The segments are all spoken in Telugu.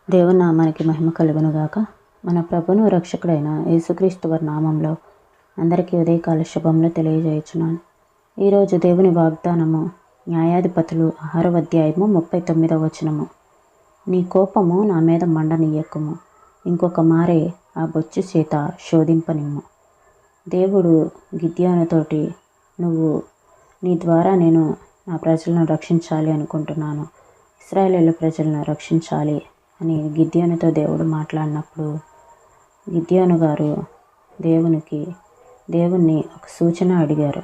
దేవుని నామానికి మహిమ కలుగునుగాక. మన ప్రభును రక్షకుడైన యేసుక్రీస్తు వారి నామంలో అందరికీ ఉదయకాల శుభములు తెలియజేయుచున్నాను. ఈరోజు దేవుని వాగ్దానము న్యాయాధిపతులు 6వ అధ్యాయము 39వ వచనము. నీ కోపము నా మీద మండనీయకుము, ఇంకొక మారే ఆ బొచ్చు చేత శోధింపనిమ్ము. దేవుడు గిద్యోనుతోటి, నువ్వు నీ ద్వారా నేను నా ప్రజలను రక్షించాలి అనుకుంటున్నాను, ఇశ్రాయేలు ప్రజలను రక్షించాలి అని గిద్యోనుతో దేవుడు మాట్లాడినప్పుడు గిద్యోను గారు దేవుణ్ణి ఒక సూచన అడిగారు.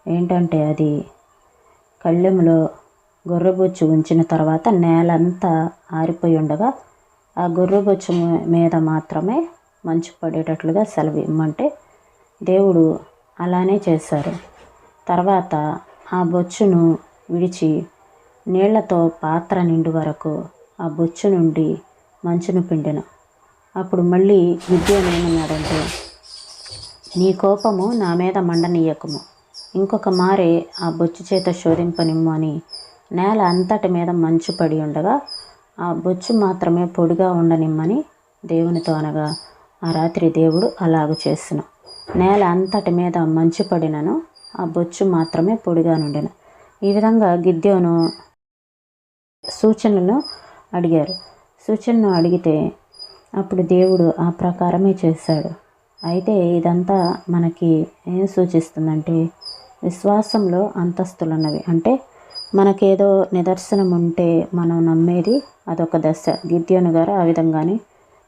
ఏంటంటే అది కళ్ళెములో గొర్రెబొచ్చు ఉంచిన తర్వాత నేలంతా ఆరిపోయి ఉండగా ఆ గొర్రెబొచ్చు మీద మాత్రమే మంచు పడేటట్లుగా సెలవు ఇమ్మంటే దేవుడు అలానే చేశారు. తర్వాత ఆ బొచ్చును విడిచి నీళ్లతో పాత్ర నిండు వరకు ఆ బొచ్చు నుండి మంచును పిండెను. అప్పుడు మళ్ళీ గిద్యోను ఏమన్నాడంటే, నీ కోపము నా మీద మండనీయకము, ఇంకొక మారే ఆ బొచ్చు చేత శోధింపనిమ్ము అని నేల అంతటి మీద మంచు పడి ఉండగా ఆ బొచ్చు మాత్రమే పొడిగా ఉండనిమ్మని దేవునితో అనగా ఆ రాత్రి దేవుడు అలాగ చేసెను. నేల అంతటి మీద మంచు పడినను ఆ బొచ్చు మాత్రమే పొడిగా నుండెను. ఈ విధంగా గిద్యోను సూచనను అడిగితే అప్పుడు దేవుడు ఆ ప్రకారమే చేశాడు. అయితే ఇదంతా మనకి ఏం సూచిస్తుందంటే, విశ్వాసంలో అంతస్తులున్నవి. అంటే మనకేదో నిదర్శనం ఉంటే మనం నమ్మేది అదొక దశ. గిద్యోను గారు ఆ విధంగానే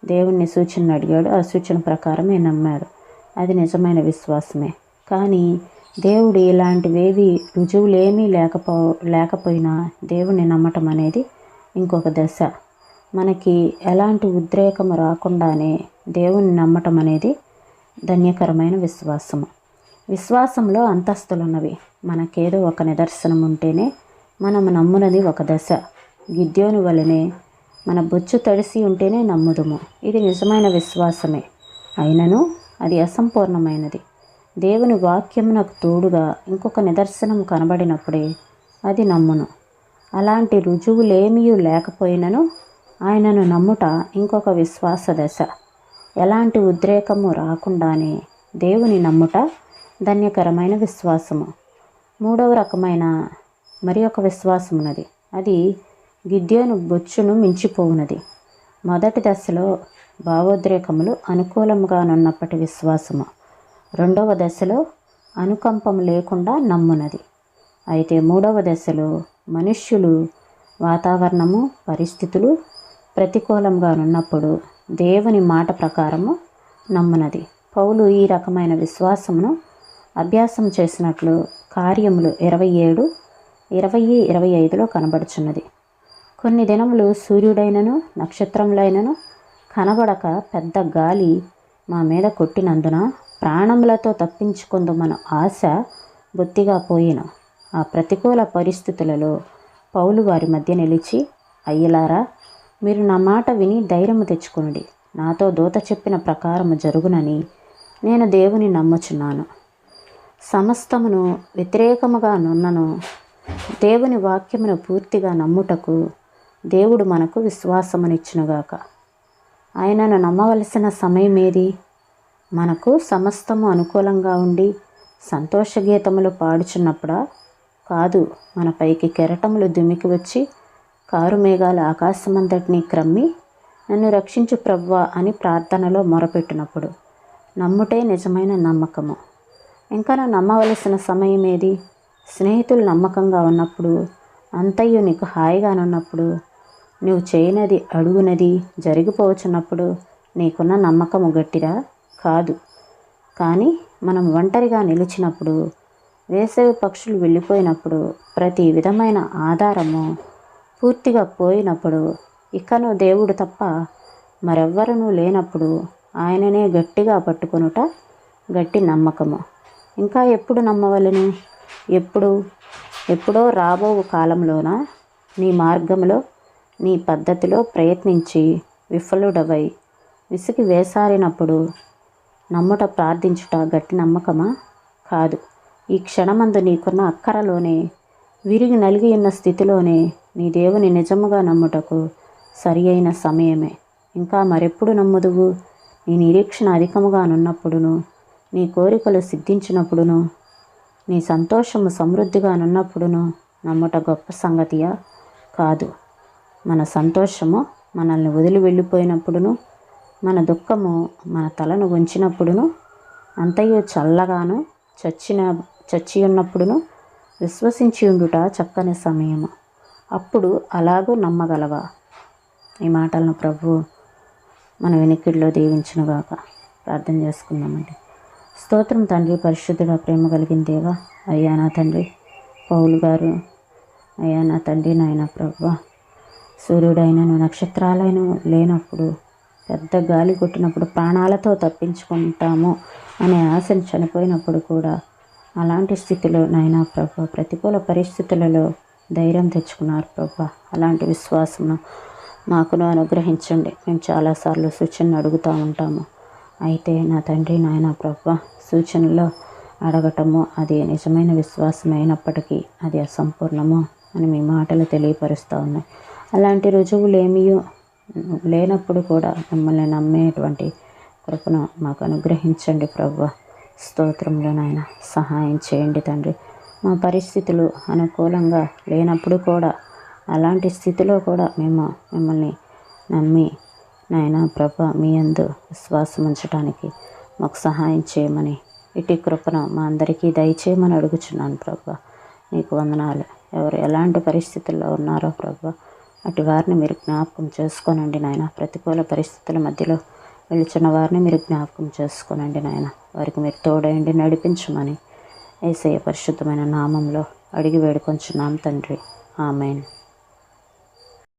దేవుణ్ణి సూచన అడిగాడు, ఆ సూచన ప్రకారమే నమ్మాడు. అది నిజమైన విశ్వాసమే. కానీ దేవుడు ఇలాంటివేవి రుజువులేమీ లేకపోయినా దేవుణ్ణి నమ్మటం అనేది ఇంకొక దశ. మనకి ఎలాంటి ఉద్రేకము రాకుండానే దేవుణ్ణి నమ్మటం అనేది ధన్యకరమైన విశ్వాసము. విశ్వాసంలో అంతస్తులున్నవి. మనకేదో ఒక నిదర్శనం ఉంటేనే మనం నమ్మునది ఒక దశ. గిద్యోను వలనే మన బొచ్చు తడిసి ఉంటేనే నమ్ముదుము. ఇది నిజమైన విశ్వాసమే. అయినను అది అసంపూర్ణమైనది. దేవుని వాక్యమునకు తోడుగా ఇంకొక నిదర్శనం కనబడినప్పుడే అది నమ్మును. అలాంటి రుజువులేమీ లేకపోయినను ఆయనను నమ్ముట ఇంకొక విశ్వాస దశ. ఎలాంటి ఉద్రేకము రాకుండానే దేవుని నమ్ముట ధన్యకరమైన విశ్వాసము. మూడవ రకమైన మరి ఒక విశ్వాసం ఉన్నది. అది గిద్యోను బొచ్చును మించిపోవునది. మొదటి దశలో భావోద్రేకములు అనుకూలంగానున్నప్పటి విశ్వాసము. రెండవ దశలో అనుకంపం లేకుండా నమ్మునది. అయితే మూడవ దశలో మనుష్యులు, వాతావరణము, పరిస్థితులు ప్రతికూలంగా ఉన్నప్పుడు దేవుని మాట ప్రకారము నమ్మునది. పౌలు ఈ రకమైన విశ్వాసమును అభ్యాసం చేసినట్లు కార్యములు 27:20-25లో కనబడుచున్నది. కొన్ని దినములు సూర్యుడైనను నక్షత్రములైనను కనబడక పెద్ద గాలి మా మీద కొట్టినందున ప్రాణములతో తప్పించుకొందుమను ఆశ బొత్తిగా పోయిన. ఆ ప్రతికూల పరిస్థితులలో పౌలు వారి మధ్య నిలిచి, అయ్యలారా, మీరు నా మాట విని ధైర్యము తెచ్చుకొనుడి. నాతో దూత చెప్పిన ప్రకారము జరుగునని నేను దేవుని నమ్ముచున్నాను. సమస్తమును వ్యతిరేకముగా నున్నను దేవుని వాక్యమును పూర్తిగా నమ్ముటకు దేవుడు మనకు విశ్వాసమునిచ్చునుగాక. ఆయనను నమ్మవలసిన సమయమేది? మనకు సమస్తము అనుకూలంగా ఉండి సంతోషగీతములు పాడుచున్నప్పుడా? కాదు. మన పైకి కెరటములు దుమికి వచ్చి కారు మేఘాలు ఆకాశమంతటినీ క్రమ్మి నన్ను రక్షించు ప్రభువా అని ప్రార్థనలో మొరపెట్టినప్పుడు. నమ్ముటే నిజమైన నమ్మకము. ఇంకా నమ్మవలసిన సమయం ఏది? స్నేహితులు నమ్మకంగా ఉన్నప్పుడు, అంతయు నీకు హాయిగానున్నప్పుడు, నువ్వు చేయనది అడుగునది జరిగిపోవచ్చున్నప్పుడు నీకున్న నమ్మకము గట్టిరా? కాదు. కానీ మనం ఒంటరిగా నిలిచినప్పుడు, వేసవి పక్షులు వెళ్ళిపోయినప్పుడు, ప్రతి విధమైన ఆధారము పూర్తిగా పోయినప్పుడు, ఇకను దేవుడు తప్ప మరెవ్వరూ లేనప్పుడు ఆయననే గట్టిగా పట్టుకొనుట గట్టి నమ్మకము. ఇంకా ఎప్పుడు నమ్మవలను? ఎప్పుడో రాబో కాలంలోన నీ మార్గంలో, నీ పద్ధతిలో ప్రయత్నించి విఫలుడవై విసిగి వేసారినప్పుడు నమ్ముట ప్రార్థించుట గట్టి నమ్మకమా? కాదు. ఈ క్షణమందు నీకున్న అక్కరలోనే, విరిగి నలిగి ఉన్న స్థితిలోనే నీ దేవుని నిజముగా నమ్ముటకు సరి అయిన సమయమే. ఇంకా మరెప్పుడు నమ్ముదువు? నీ నిరీక్షణ అధికముగానున్నప్పుడును, నీ కోరికలు సిద్ధించినప్పుడును, నీ సంతోషము సమృద్ధిగానున్నప్పుడును నమ్ముట గొప్ప సంగతియా? కాదు. మన సంతోషము మనల్ని వదిలి వెళ్ళిపోయినప్పుడును, మన దుఃఖము మన తలను వంచినప్పుడును, అంతయు చల్లగాను చచ్చి ఉన్నప్పుడును విశ్వసించి ఉండుట చక్కని సమయము. అప్పుడు అలాగూ నమ్మగలవా? ఈ మాటలను ప్రభువు మన వెనుకడిలో దీవించునుగాక. ప్రార్థన చేసుకుందామండి. స్తోత్రం తండ్రి, పరిశుద్ధుడా, ప్రేమ కలిగిన దేవా. అయ్యా నా తండ్రి పౌలు గారు, అయ్యా నా తండ్రి నాయన ప్రభువా, సూర్యుడైనను నక్షత్రాలైన లేనప్పుడు, పెద్ద గాలి కొట్టినప్పుడు ప్రాణాలతో తప్పించుకుంటాము అనే ఆశను చనిపోయినప్పుడు కూడా అలాంటి స్థితిలో నాయన ప్రభు ప్రతికూల పరిస్థితులలో ధైర్యం తెచ్చుకున్నారు ప్రభు. అలాంటి విశ్వాసమును మాకును అనుగ్రహించండి. మేము చాలాసార్లు సూచనలు అడుగుతూ ఉంటాము. అయితే నా తండ్రి నాయన ప్రభు సూచనలో అడగటము అది నిజమైన విశ్వాసం అయినప్పటికీ అది అసంపూర్ణము అని మీ మాటలు తెలియపరుస్తూ ఉన్నాయి. అలాంటి రుజువులు ఏమీ లేనప్పుడు కూడా మిమ్మల్ని నమ్మేటువంటి కృపను మాకు అనుగ్రహించండి ప్రభు. స్తోత్రంలో నాయన సహాయం చేయండి తండ్రి. మా పరిస్థితులు అనుకూలంగా లేనప్పుడు కూడా, అలాంటి స్థితిలో కూడా మేము మిమ్మల్ని నమ్మి నాయన ప్రభు మీ యందు విశ్వాసం ఉంచడానికి మాకు సహాయం చేయమని, ఇటు కృపను మా అందరికీ దయచేయమని అడుగుచున్నాను ప్రభు. నీకు వందనాలు. ఎవరు ఎలాంటి పరిస్థితుల్లో ఉన్నారో ప్రభు అటు వారిని మీరు జ్ఞాపకం చేసుకోనండి నాయన. ప్రతికూల పరిస్థితుల మధ్యలో వెళుచున్న వారిని మీరు జ్ఞాపకం చేసుకోనండి నాయన. వారికి మీరు తోడయండి, నడిపించమని యేసయ్య పరిశుద్ధమైన నామంలో అడిగి వేడుకొంచున్నాం తండ్రి. ఆమేన్.